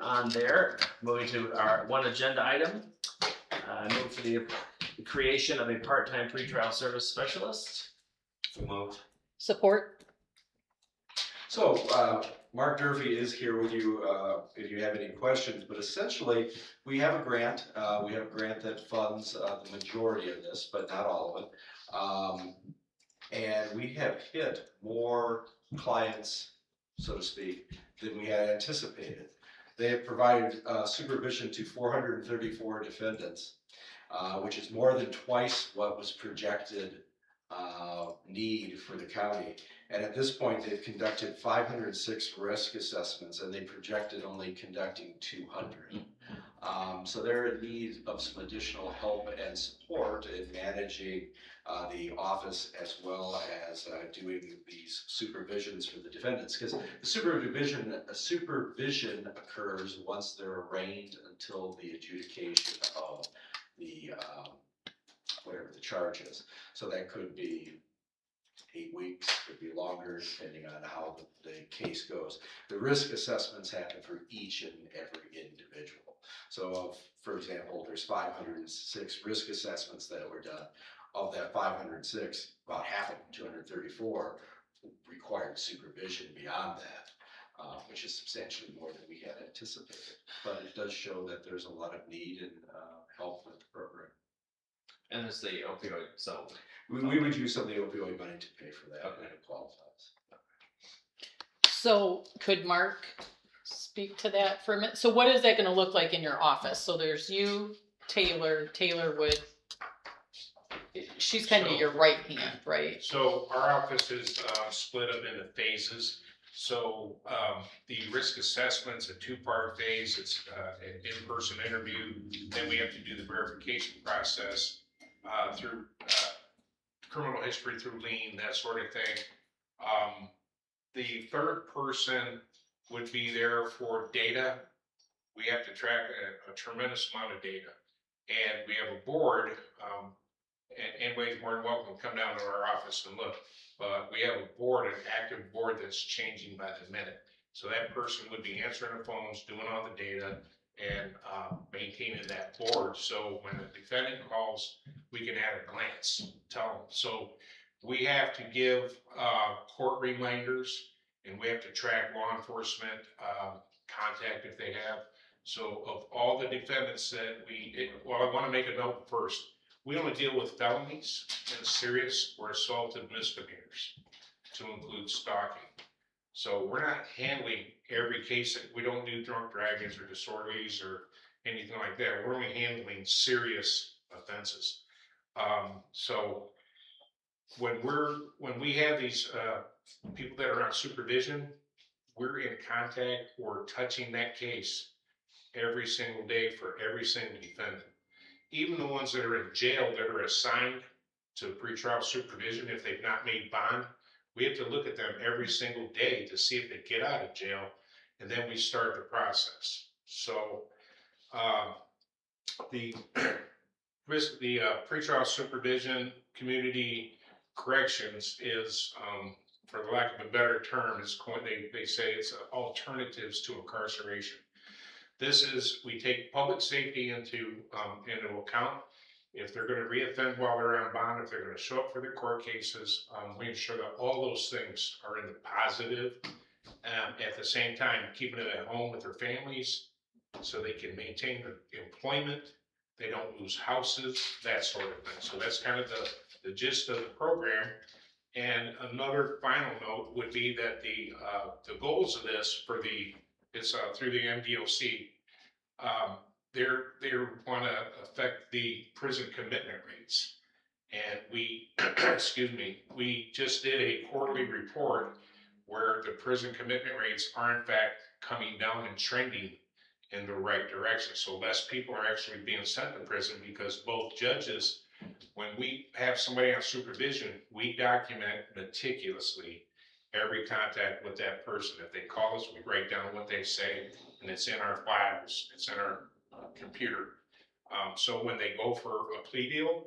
on there. Moving to our one agenda item. I move for the creation of a part-time pretrial service specialist. So moved. Support. So, Mark Durfee is here with you if you have any questions, but essentially, we have a grant. We have a grant that funds the majority of this, but not all of it. And we have hit more clients, so to speak, than we had anticipated. They have provided supervision to 434 defendants, which is more than twice what was projected need for the county. And at this point, they've conducted 506 risk assessments, and they projected only conducting 200. So they're in need of some additional help and support in managing the office, as well as doing these supervisions for the defendants. Because the supervision occurs once they're arraigned until the adjudication of the whatever the charge is. So that could be 8 weeks, could be longer, depending on how the case goes. The risk assessments happen for each and every individual. So, for example, there's 506 risk assessments that were done. Of that 506, about half of them, 234, required supervision beyond that, which is substantially more than we had anticipated. But it does show that there's a lot of need and help with the program. And it's the opioid, so. We would use some of the opioid money to pay for that, and it qualifies. So could Mark speak to that for a minute? So what is that gonna look like in your office? So there's you, Taylor would, she's kind of your right hand, right? So our office is split up into phases. So the risk assessment's a 2-part phase. It's an in-person interview. Then we have to do the verification process through criminal history, through lien, that sort of thing. The third person would be there for data. We have to track a tremendous amount of data. And we have a board, and anybody's more than welcome to come down to our office and look. But we have a board, an active board that's changing by the minute. So that person would be answering the phones, doing all the data, and maintaining that board. So when the defendant calls, we can at a glance tell them. So we have to give court reminders, and we have to track law enforcement contact if they have. So of all the defendants that well, I want to make a note first. We only deal with felonies and serious or assaulted misdemeanors, to include stalking. So we're not handling every case. We don't do drunk dragons or disorderlies or anything like that. We're only handling serious offenses. So when we have these people that are on supervision, we're in contact or touching that case every single day for every single defendant. Even the ones that are in jail that are assigned to pretrial supervision, if they've not made bond, we have to look at them every single day to see if they get out of jail, and then we start the process. So the pretrial supervision community corrections is, for the lack of a better term, they say it's alternatives to incarceration. This is, we take public safety into account. If they're going to reoffend while they're on bond, if they're going to show up for their court cases, we ensure that all those things are in the positive. At the same time, keeping them at home with their families so they can maintain their employment, they don't lose houses, that sort of thing. So that's kind of the gist of the program. And another final note would be that the goals of this it's through the MDOC. They want to affect the prison commitment rates, and we, excuse me, we just did a quarterly report where the prison commitment rates are in fact coming down and trending in the right direction. So less people are actually being sent to prison, because both judges, when we have somebody on supervision, we document meticulously every contact with that person. If they call us, we write down what they say, and it's in our files, it's in our computer. So when they go for a plea deal,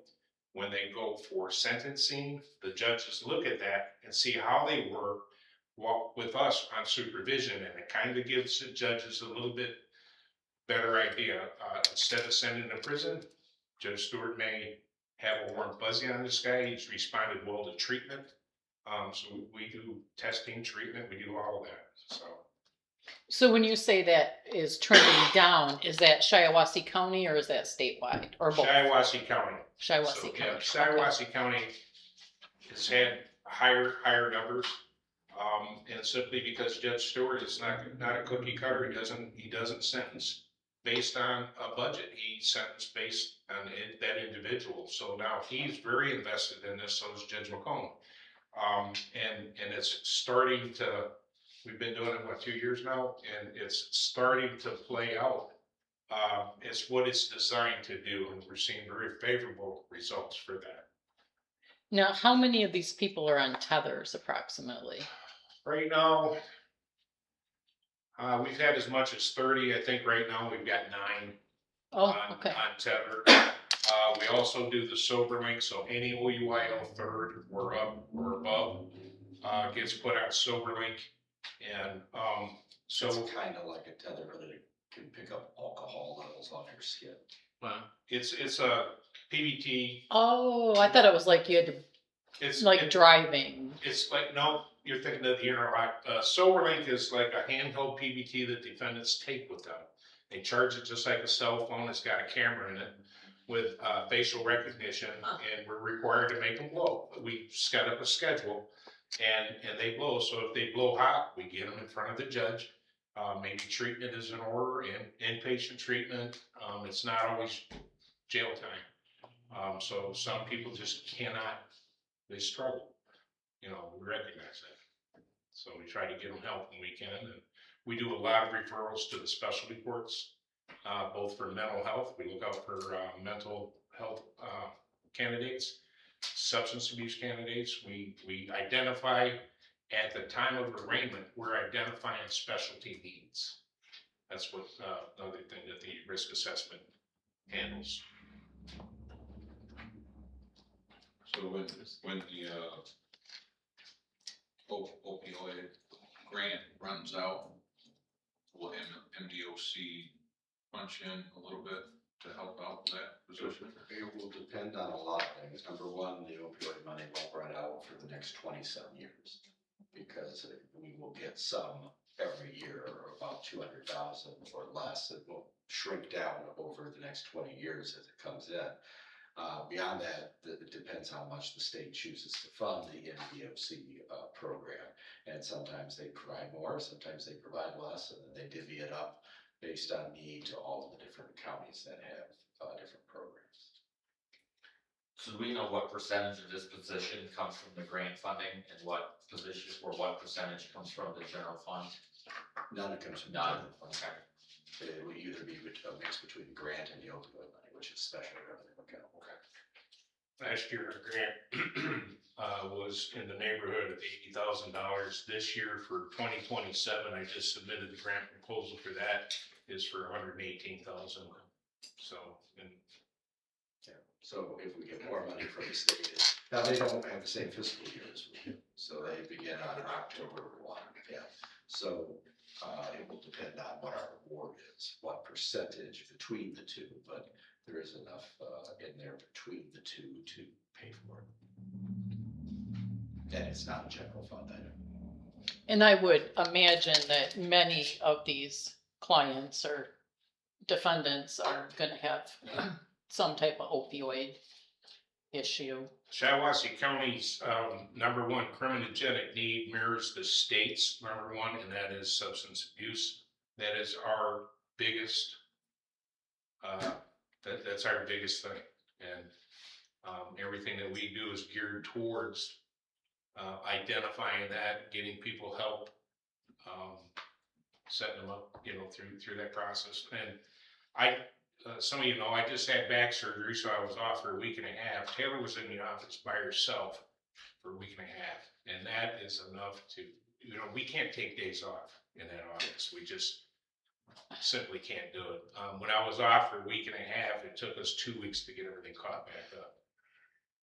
when they go for sentencing, the judges look at that and see how they were with us on supervision, and it kind of gives the judges a little bit better idea. Instead of sending to prison, Judge Stewart may have a warm fuzzy on this guy. He's responded well to treatment. So we do testing, treatment, we do all of that, so. So when you say that is trending down, is that Shiawassee County or is that statewide or both? Shiawassee County. Shiawassee So, County. yeah, Okay. Shiawassee County has had higher numbers. And simply because Judge Stewart is not a cookie cutter, he doesn't sentence based on a budget. He sentenced based on that individual. So now he's very invested in this, so is Judge McComb. And it's starting to, we've been doing it, 2 years now, and it's starting to play out. It's what it's designed to do, and we're seeing very favorable results for that. Now, how many of these people are on tethers approximately? Right now, we've had as much as 30. I think right now we've got 9 Oh, okay. on tether. We also do the sober link, so any OUIL third or up or above gets put on sober link. And so It's kind of like a tether, but it can pick up alcohol levels on your skin. Wow. it's a PBT. Oh, I thought it was like you had to, It's like driving. It's like, no, you're thinking of the interlock. SoberLink is like a handheld PBT that defendants take with them. They charge it just like a cell phone. It's got a camera in it with facial recognition, and we're required to make them blow. We set up a schedule, and they blow. So if they blow hot, we get them in front of the judge. Maybe treatment is in order, inpatient treatment. It's not always jail time. So some people just cannot, they struggle. We recognize that. So we try to give them help when we can. And we do a lot of referrals to the specialty courts, both for mental health. We look out for mental health candidates, substance abuse candidates. We identify at the time of arraignment, we're identifying specialty needs. That's what another thing that the risk assessment handles. So when the opioid grant runs out, will MDOC punch in a little bit to help out that position? It will depend on a lot of things. Number one, the opioid money won't run out for the next 20-some years, because we will get some every year, about 200,000 or less. It will shrink down over the next 20 years as it comes in. Beyond that, it depends how much the state chooses to fund the MDOC program. And sometimes they provide more, sometimes they provide less, and then they divvy it up based on need to all of the different counties that have different programs. So do we know what percentage of this position comes from the grant funding and what position or what percentage comes from the general fund? None of it comes from the None, general fund. okay. It would either be a mix between the grant and the opioid money, which is special revenue account. Last year, our grant was in the neighborhood of $80,000. This year for 2027, I just submitted the grant proposal for that is for $118,000. So, and So if we get more money from the state, now they don't have the same fiscal year as we do, so they begin on October 1. Yeah. So it will depend on what our award is, what percentage between the two, but there is enough in there between the two to pay for it. And it's not a general fund item. And I would imagine that many of these clients or defendants are gonna have some type of opioid issue. Shiawassee County's #1 criminogenic need mirrors the state's #1, and that is substance abuse. That is our biggest, that's our biggest thing. And everything that we do is geared towards identifying that, getting people help, setting them up, through that process. And some of you know, I just had back surgery, so I was off for a week and a half. Taylor was in the office by herself for a week and a half, and that is enough to, we can't take days off in that office. We just simply can't do it. When I was off for a week and a half, it took us 2 weeks to get everything caught back up.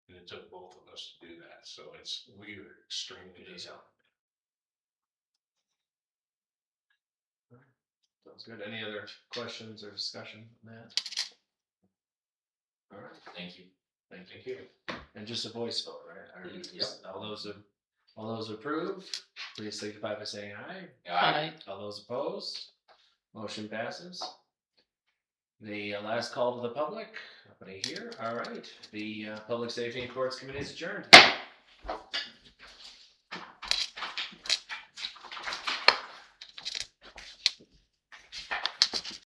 And it took both of us to do that, so we are extremely busy. Sounds good. Any other questions or discussion on that? All right, Thank you. thank you. And just a voice vote, right? All those approve, please signify by saying aye. I, All those opposed? Motion passes. The last call to the public, nobody here, all right. The Public Safety and Courts Committee is adjourned.